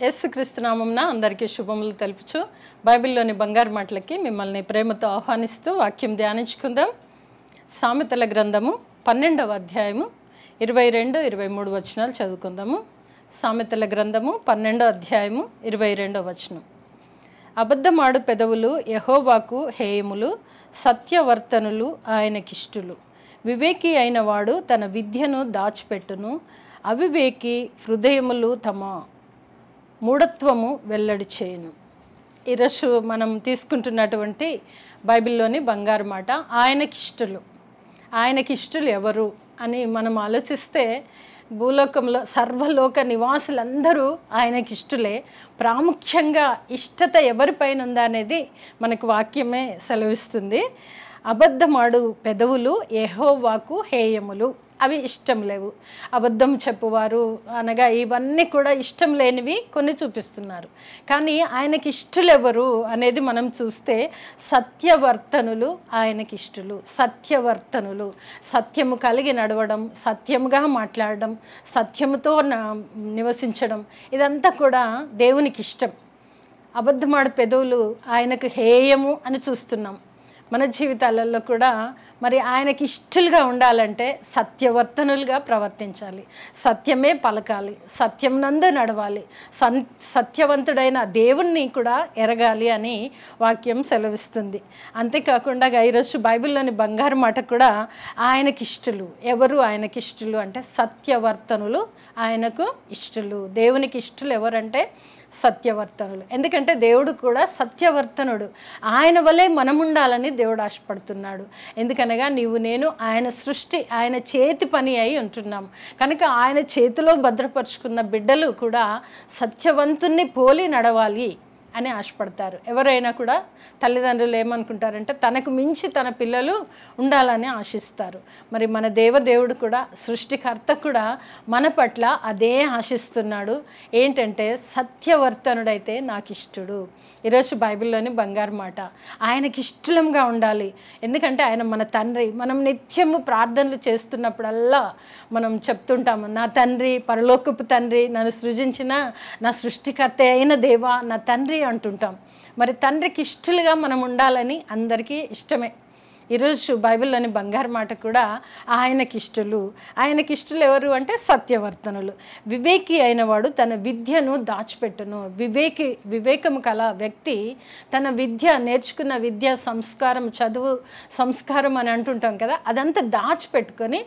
యేసుక్రీస్తు నామమున అందరికీ శుభములు తెలుపుచు బైబిల్లోని బంగారు మాటలకి మిమ్మల్ని ప్రేమతో ఆహ్వానిస్తూ వాక్యం ధ్యానించుకుందాం. సామెతల గ్రంథము 12వ అధ్యాయము 22-23 వచనాలు చదువుకుందాము. సామెతల గ్రంథము 12వ అధ్యాయము 22వ వచనం. అబద్ధమాడు పెదవులు యెహోవాకు హేయములు, సత్యవర్తనులు ఆయనకిష్టులు. వివేకి అయిన వాడు తన విద్యను దాచిపెట్టును, అవివేకి హృదయములు తమ మూఢత్వము వెల్లడి చేయును. ఈరోజు మనం తీసుకుంటున్నటువంటి బైబిల్లోని బంగారు మాట ఆయనకిష్టులు. ఆయనకిష్టులు ఎవరు అని మనం ఆలోచిస్తే భూలోకంలో సర్వలోక నివాసులందరూ ఆయనకిష్టులే. ప్రాముఖ్యంగా ఇష్టత ఎవరిపైన ఉందా అనేది మనకు వాక్యమే సెలవిస్తుంది. అబద్ధమాడు పెదవులు యెహోవాకు హేయములు, అవి ఇష్టం లేవు. అబద్ధం చెప్పువారు అనగా ఇవన్నీ కూడా ఇష్టం లేనివి కొన్ని చూపిస్తున్నారు. కానీ ఆయనకి ఇష్టలు ఎవరు అనేది మనం చూస్తే సత్యవర్తనులు ఆయనకి ఇష్టలు. సత్యవర్తనులు, సత్యము కలిగి నడవడం, సత్యముగా మాట్లాడడం, సత్యముతో నివసించడం, ఇదంతా కూడా దేవునికి ఇష్టం. అబద్ధమాడు పెదవులు ఆయనకు హేయము అని చూస్తున్నాం. మన జీవితాలలో కూడా మరి ఆయనకి ఇష్టలుగా ఉండాలంటే సత్యవర్తనులుగా ప్రవర్తించాలి, సత్యమే పలకాలి, సత్యం నందు నడవాలి, సత్యవంతుడైన దేవుణ్ణి కూడా ఎరగాలి అని వాక్యం సెలవిస్తుంది. అంతేకాకుండా ఈరోజు బైబిల్లోని బంగారు మాట కూడా ఆయనకి ఇష్టలు. ఎవరు ఆయనకి ఇష్టలు అంటే సత్యవర్తనులు ఆయనకు ఇష్టలు. దేవునికి ఇష్టలు ఎవరంటే సత్యవర్తనులు. ఎందుకంటే దేవుడు కూడా సత్యవర్తనుడు. ఆయన వలె మనం ఉండాలని దేవుడు ఆశపడుతున్నాడు. ఎందుకనగా నీవు నేను ఆయన సృష్టి, ఆయన చేతి పని అయి ఉంటున్నాం కనుక ఆయన చేతిలో భద్రపరుచుకున్న బిడ్డలు కూడా సత్యవంతుణ్ణి పోలి నడవాలి అని ఆశపడతారు. ఎవరైనా కూడా తల్లిదండ్రులు ఏమనుకుంటారంటే తనకు మించి తన పిల్లలు ఉండాలని ఆశిస్తారు. మరి మన దేవదేవుడు కూడా సృష్టికర్త కూడా మన పట్ల అదే ఆశిస్తున్నాడు. ఏంటంటే సత్యవర్తనుడైతే నాకు ఇష్టడు. ఈరోజు బైబిల్లోని బంగారు మాట ఆయనకి ఇష్టంగా ఉండాలి. ఎందుకంటే ఆయన మన తండ్రి. మనం నిత్యము ప్రార్థనలు చేస్తున్నప్పుడల్లా మనం చెప్తుంటాము, నా తండ్రి, పరలోకపు తండ్రి, నన్ను సృజించిన నా సృష్టికర్త అయిన దేవా నా తండ్రి అంటుంటాం. మరి తండ్రికి ఇష్టలుగా మనం ఉండాలని అందరికీ ఇష్టమే. ఈరోజు బైబిల్లోని బంగారు మాట కూడా ఆయనకి ఇష్టలు. ఆయనకి ఇష్టలు ఎవరు అంటే సత్యవర్తనులు. వివేకి అయినవాడు తన విద్యను దాచిపెట్టును. వివేకము కల వ్యక్తి తన విద్య, నేర్చుకున్న విద్య, సంస్కారం, చదువు, సంస్కారం అని అంటుంటాం కదా, అదంతా దాచిపెట్టుకొని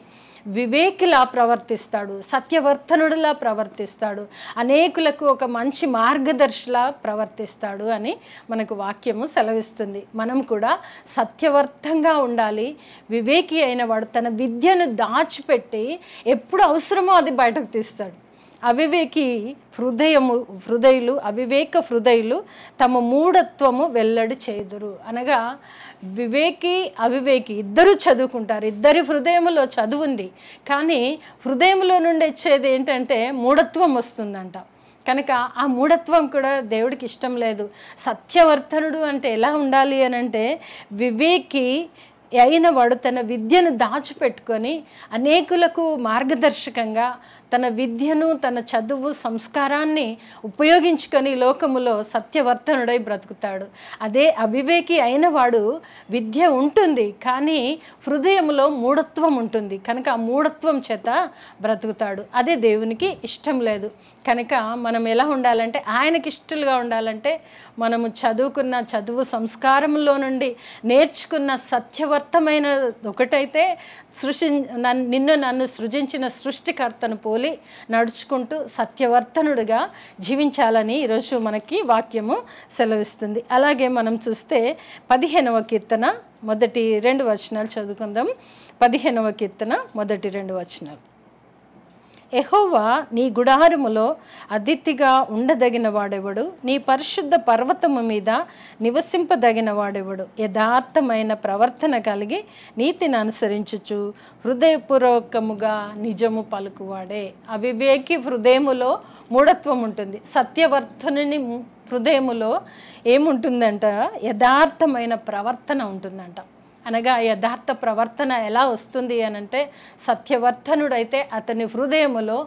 వివేకిలా ప్రవర్తిస్తాడు, సత్యవర్తనుడిలా ప్రవర్తిస్తాడు, అనేకులకు ఒక మంచి మార్గదర్శిలా ప్రవర్తిస్తాడు అని మనకు వాక్యము సెలవిస్తుంది. మనం కూడా సత్యవర్తంగా ఉండాలి. వివేకి అయిన వాడు తన విద్యను దాచిపెట్టి ఎప్పుడు అవసరమో అది బయటకు తీస్తాడు. అవివేకి హృదయులు అవివేక హృదయులు తమ మూఢత్వము వెల్లడి చేయుదురు. అనగా వివేకి అవివేకి ఇద్దరు చదువుకుంటారు, ఇద్దరి హృదయములో చదువు ఉంది, కానీ హృదయంలో నుండి వచ్చేది ఏంటంటే మూఢత్వం వస్తుందంట. కనుక ఆ మూఢత్వం కూడా దేవుడికి ఇష్టం లేదు. సత్యవర్తనుడు అంటే ఎలా ఉండాలి అని అంటే వివేకి అయిన వాడు తన విద్యను దాచిపెట్టుకొని అనేకులకు మార్గదర్శకంగా తన విద్యను, తన చదువు, సంస్కారాన్ని ఉపయోగించుకొని లోకములో సత్యవర్తనుడై బ్రతుకుతాడు. అదే అవివేకి అయిన వాడు విద్య ఉంటుంది కానీ హృదయంలో మూఢత్వం ఉంటుంది. కనుక ఆ మూఢత్వం చేత బ్రతుకుతాడు. అదే దేవునికి ఇష్టం లేదు. కనుక మనం ఎలా ఉండాలంటే ఆయనకి ఇష్టలుగా ఉండాలంటే మనము చదువుకున్న చదువు, సంస్కారంలో నుండి నేర్చుకున్న సత్యవర్తమైన ఒకటైతే నన్ను సృజించిన సృష్టికర్తను పోలి నడుచుకుంటూ సత్యవర్తనుడిగా జీవించాలని ఈరోజు మనకి వాక్యము సెలవిస్తుంది. అలాగే మనం చూస్తే 15వ కీర్తన మొదటి 2 వచనాలు చదువుకుందాం. 15వ కీర్తన మొదటి 2 వచనాలు. యెహోవా నీ గుడారములో అతిథిగా ఉండదగిన వాడెవడు? నీ పరిశుద్ధ పర్వతము మీద నివసింపదగిన వాడెవడు? యథార్థమైన ప్రవర్తన కలిగి నీతిని అనుసరించుచు హృదయపూర్వకముగా నిజము పలుకువాడే. అవివేకి హృదయములో మూఢత్వం ఉంటుంది. సత్యవర్తనుని హృదయములో ఏముంటుందంట? యథార్థమైన ప్రవర్తన ఉంటుందంట. అనగా యథార్థ ప్రవర్తన ఎలా వస్తుంది అనంటే, సత్యవర్తనుడైతే అతని హృదయములో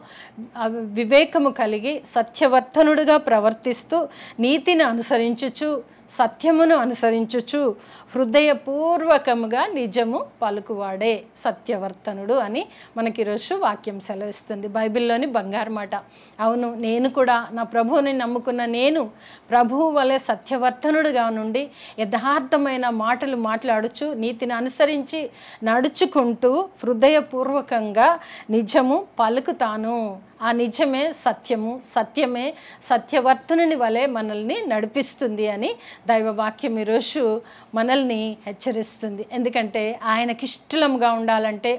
వివేకము కలిగి సత్యవర్తనుడుగా ప్రవర్తిస్తూ నీతిని అనుసరించుచు సత్యమును అనుసరించుచు హృదయపూర్వకముగా నిజము పలుకువాడే సత్యవర్తనుడు అని మనకి ఈరోజు వాక్యం సెలవిస్తుంది. బైబిల్లోని బంగారు మాట. అవును, నేను కూడా నా ప్రభువుని నమ్ముకున్న నేను ప్రభువు వలె సత్యవర్తనుడుగా నుండి యథార్థమైన మాటలు మాట్లాడుచు నీతిని అనుసరించి నడుచుకుంటూ హృదయపూర్వకంగా నిజము పలుకుతాను. ఆ నిజమే సత్యము, సత్యమే సత్యవర్తనుని వలె మనల్ని నడిపిస్తుంది అని దైవవాక్యం ఈరోజు మనల్ని హెచ్చరిస్తుంది. ఎందుకంటే ఆయనకిష్టంగా ఉండాలంటే,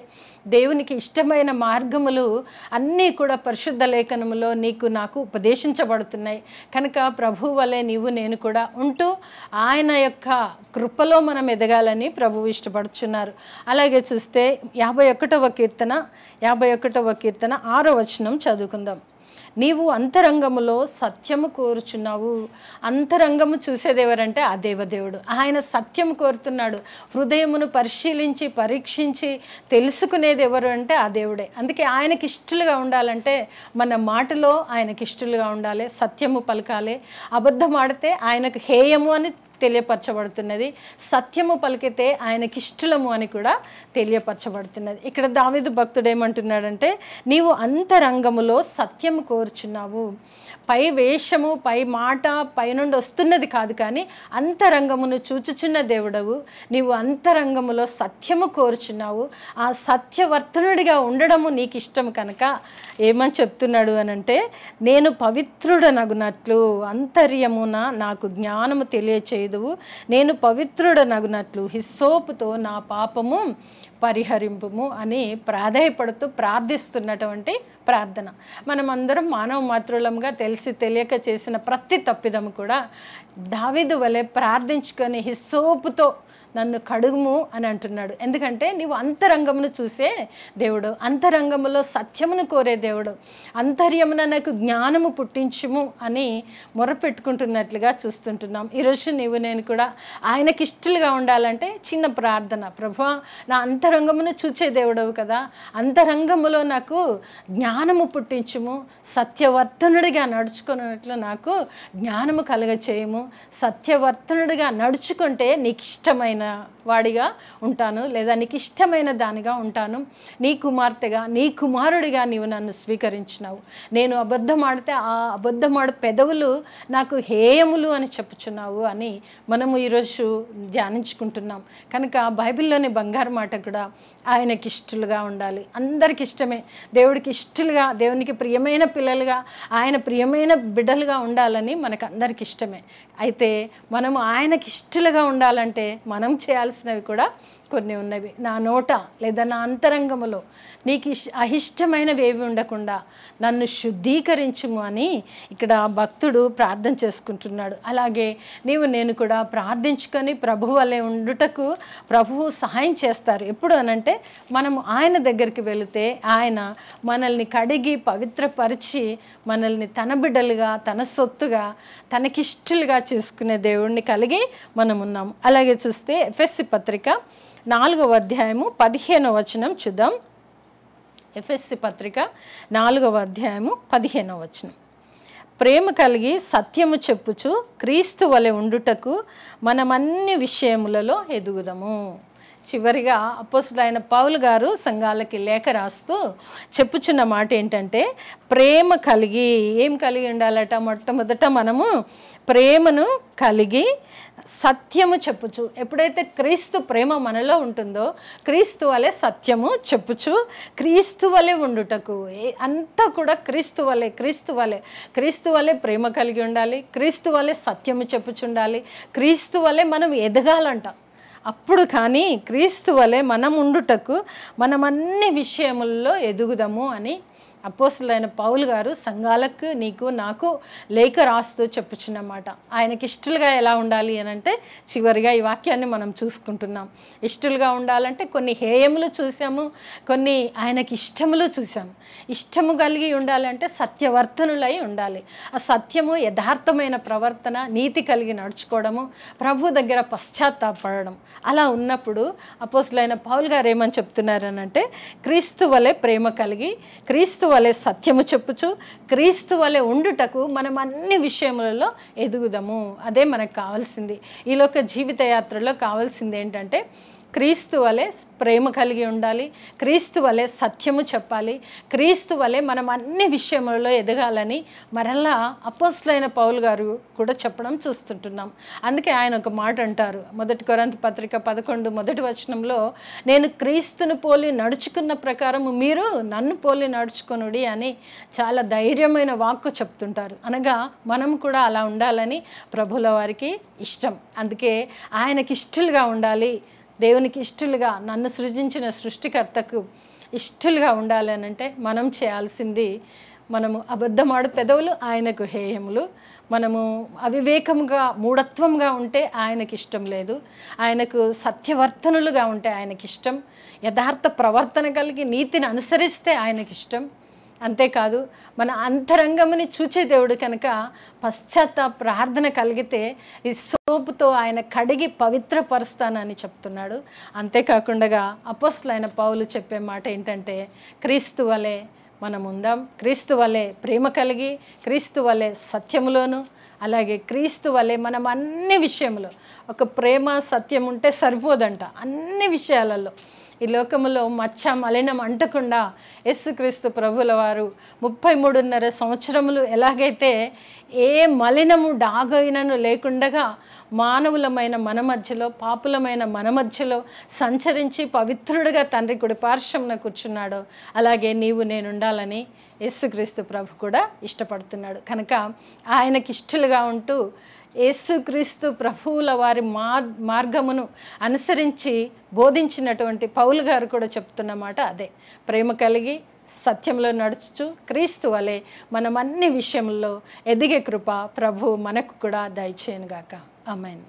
దేవునికి ఇష్టమైన మార్గములు అన్నీ కూడా పరిశుద్ధ లేఖనములో నీకు నాకు ఉపదేశించబడుతున్నాయి. కనుక ప్రభు వలె నీవు నేను కూడా ఉంటూ ఆయన యొక్క కృపలో మనం ఎదగాలని ప్రభువు ఇష్టపడుచున్నారు. అలాగే చూస్తే 51వ కీర్తన 6వ వచనం చదువుకుందాం. నీవు అంతరంగములో సత్యము కోరుచున్నావు. అంతరంగము చూసేది ఎవరంటే ఆ దేవదేవుడు. ఆయన సత్యము కోరుతున్నాడు. హృదయమును పరిశీలించి పరీక్షించి తెలుసుకునేది ఎవరు అంటే ఆ దేవుడే. అందుకే ఆయనకి ఇష్టలుగా ఉండాలంటే మన మాటలో ఆయనకి ఇష్టలుగా ఉండాలి, సత్యము పలకాలి. అబద్ధం ఆడితే ఆయనకు హేయము అని తెలియపరచబడుతున్నది, సత్యము పలికితే ఆయనకి ఇష్టలము అని కూడా తెలియపరచబడుతున్నది. ఇక్కడ దావీదు భక్తుడు ఏమంటున్నాడంటే, నీవు అంతరంగములో సత్యము కోరుచున్నావు. పై వేషము పై మాట పైనుండి వస్తున్నది కాదు, కానీ అంతరంగమును చూచుచున్న దేవుడవు. నీవు అంతరంగములో సత్యము కోరుచున్నావు. ఆ సత్యవర్తనుడిగా ఉండడము నీకు ఇష్టము కనుక ఏమని చెప్తున్నాడు అనంటే, నేను పవిత్రుడనగునట్లు అంతర్యమున నాకు జ్ఞానము తెలియచేయుదువు. నేను పవిత్రుడనగునట్లు హిస్సోపుతో నా పాపము పరిహరింపుము అని ప్రాధేయపడుతూ ప్రార్థిస్తున్నటువంటి ప్రార్థన. మనమందరం మానవ మాతృలంగా తెలిసి తెలియక చేసిన ప్రతి తప్పిదము కూడా దావీదు వలె ప్రార్థించుకొని హిస్సోపుతో నన్ను కడుగుము అని అంటున్నాడు. ఎందుకంటే నీవు అంతరంగమును చూసే దేవుడు, అంతరంగములో సత్యమును కోరే దేవుడు. అంతర్యమున నాకు జ్ఞానము పుట్టించుము అని మొరపెట్టుకుంటున్నట్లుగా చూస్తుంటున్నాం. ఈరోజు నీవు నేను కూడా ఆయనకి ఇష్టలుగా ఉండాలంటే చిన్న ప్రార్థన, ప్రభువా నా అంతరంగమును చూచే దేవుడవు కదా, అంతరంగములో నాకు జ్ఞానము పుట్టించుము, సత్యవర్తనుడిగా నడుచుకున్నట్లు నాకు జ్ఞానము కలగచేయము. సత్యవర్తనుడిగా నడుచుకుంటే నీకు ఇష్టమైన వాడిగా ఉంటాను, లేదా నీకు ఇష్టమైన దానిగా ఉంటాను. నీ కుమార్తెగా నీ కుమారుడిగా నీవు నన్ను స్వీకరించినావు. నేను అబద్ధం ఆడితే ఆ అబద్ధమాడు పెదవులు నాకు హేయములు అని చెప్పుచున్నావు అని మనము ఈరోజు ధ్యానించుకుంటున్నాం. కనుక బైబిల్లోని బంగారు మాట కూడా ఆయనకి ఇష్టలుగా ఉండాలి. అందరికి ఇష్టమే, దేవుడికి ఇష్టలుగా, దేవునికి ప్రియమైన పిల్లలుగా, ఆయన ప్రియమైన బిడ్డలుగా ఉండాలని మనకు అందరికి ఇష్టమే. అయితే మనము ఆయనకి ఇష్టలుగా ఉండాలంటే మనం చేయాల్సినవి కూడా కొన్ని ఉన్నవి. నా నోట లేదా నా అంతరంగములో నీకు అహిష్టమైనవి ఏవి ఉండకుండా నన్ను శుద్ధీకరించుము అని ఇక్కడ భక్తుడు ప్రార్థన చేసుకుంటున్నాడు. అలాగే నీవు నేను కూడా ప్రార్థించుకొని ప్రభువు వలె ఉండుటకు ప్రభువు సహాయం చేస్తారు. ఎప్పుడు అనంటే మనము ఆయన దగ్గరికి వెళితే ఆయన మనల్ని కడిగి పవిత్రపరిచి మనల్ని తన బిడ్డలుగా, తన సొత్తుగా, తనకిష్టలుగా చేసుకునే దేవుణ్ణి కలిగి మనం ఉన్నాము. అలాగే చూస్తే ఎఫెసీ పత్రిక 4వ అధ్యాయము 15వ వచనం చూద్దాం. ఎఫెసీ పత్రిక 4వ అధ్యాయము 15వ వచనం. ప్రేమ కలిగి సత్యము చెప్పుచు క్రీస్తు వలె ఉండుటకు మనమన్ని విషయములలో ఎదుగుదము. చివరిగా అపోస్తలుడైన పౌలు గారు సంఘాలకి లేఖ రాస్తూ చెప్పుచున్న మాట ఏంటంటే, ప్రేమ కలిగి ఏం కలిగి ఉండాలట? మొట్టమొదట మనము ప్రేమను కలిగి సత్యము చెప్పుచు. ఎప్పుడైతే క్రీస్తు ప్రేమ మనలో ఉంటుందో క్రీస్తు వలె సత్యము చెప్పుచు క్రీస్తు వలె ఉండుటకు, అంతా కూడా క్రీస్తు వలె క్రీస్తు వలె క్రీస్తు వలె ప్రేమ కలిగి ఉండాలి, క్రీస్తు వలె సత్యము చెప్పుచుండాలి, క్రీస్తు వలె మనం ఎదగాలంట. అప్పుడు కానీ క్రీస్తు వలె మనం ఉండుటకు మనం అన్ని విషయముల్లో ఎదుగుదాము అని అపోస్తలుడైన పౌలు గారు సంఘాలకు నీకు నాకు లేఖ రాస్తూ చెప్పుచున్నమాట. ఆయనకి ఇష్టలుగా ఎలా ఉండాలి అని అంటే చివరిగా ఈ వాక్యాన్ని మనం చూసుకుంటున్నాం. ఇష్టలుగా ఉండాలంటే కొన్ని హేయములు చూసాము, కొన్ని ఆయనకి ఇష్టములు చూసాము. ఇష్టము కలిగి ఉండాలంటే సత్యవర్తనులై ఉండాలి. ఆ సత్యము, యథార్థమైన ప్రవర్తన, నీతి కలిగి నడుచుకోవడము, ప్రభు దగ్గర పశ్చాత్తాపడడం. అలా ఉన్నప్పుడు అపోస్తలుడైన పౌలు గారు ఏమని చెప్తున్నారనంటే క్రీస్తు వలె ప్రేమ కలిగి, క్రీస్తు వలె సత్యము చెప్పుచు, క్రీస్తు వలె ఉండుటకు మనం అన్ని విషయములలో ఎదుగుదాము. అదే మనకు కావాల్సింది. ఈ లోక జీవిత యాత్రలో కావాల్సింది ఏంటంటే క్రీస్తు వలె ప్రేమ కలిగి ఉండాలి, క్రీస్తు వలె సత్యము చెప్పాలి, క్రీస్తు వలె మనం అన్ని విషయములలో ఎదగాలని మరలా అపోస్తలుడైన పౌలు గారు కూడా చెప్పడం చూస్తుంటున్నాం. అందుకే ఆయన ఒక మాట అంటారు, 1 కొరింథీ పత్రిక 11 మొదటి వచనంలో, నేను క్రీస్తును పోలి నడుచుకున్న ప్రకారము మీరు నన్ను పోలి నడుచుకొనుడి అని చాలా ధైర్యమైన వాక్కు చెప్తుంటారు. అనగా మనం కూడా అలా ఉండాలని ప్రభుల వారికి ఇష్టం. అందుకే ఆయనకి ఇష్టలుగా ఉండాలి, దేవునికి ఇష్టలుగా, నన్ను సృజించిన సృష్టికర్తకు ఇష్టలుగా ఉండాలి అని అంటే మనం చేయాల్సింది, మనము అబద్ధమాడు పెదవులు ఆయనకు హేయములు, మనము అవివేకముగా మూఢత్వంగా ఉంటే ఆయనకి ఇష్టం లేదు, ఆయనకు సత్యవర్తనులుగా ఉంటే ఆయనకి ఇష్టం, యథార్థ ప్రవర్తన కలిగి నీతిని అనుసరిస్తే ఆయనకి ఇష్టం. అంతేకాదు మన అంతరంగముని చూచే దేవుడు కనుక పశ్చాత్తాప ప్రార్థన కలిగితే ఈ సోపుతో ఆయన కడిగి పవిత్రపరుస్తానని చెప్తున్నాడు. అంతేకాకుండా అపోస్తలుడైన పౌలు చెప్పే మాట ఏంటంటే క్రీస్తు వలె మనం ఉందాం, క్రీస్తు వలె ప్రేమ కలిగి, క్రీస్తు వలె సత్యములోను, అలాగే క్రీస్తు వలె మనం అన్ని విషయములో, ఒక ప్రేమ సత్యం ఉంటే సరిపోదంట, అన్ని విషయాలలో ఈ లోకములో మచ్చ మలినం అంటకుండా యేసుక్రీస్తు ప్రభుల వారు 33.5 సంవత్సరములు ఎలాగైతే ఏ మలినము డాగైనను లేకుండగా మానవులమైన మన మధ్యలో, పాపులమైన మన మధ్యలో సంచరించి పవిత్రుడిగా తండ్రి కుడి పార్శ్వమున కూర్చున్నాడో అలాగే నీవు నేను ఉండాలని యేసుక్రీస్తు ప్రభు కూడా ఇష్టపడుతున్నాడు. కనుక ఆయనకి ఇష్టలుగా ఉంటూ యేసుక్రీస్తు ప్రభువుల వారి మార్గమును అనుసరించి బోధించినటువంటి పౌలు గారు కూడా చెప్తున్న మాట అదే, ప్రేమ కలిగి సత్యంలో నడుచుచు క్రీస్తు వలె మనం అన్ని విషయంలో ఎదిగే కృప ప్రభు మనకు కూడా దయచేయనుగాక. ఆమేన్.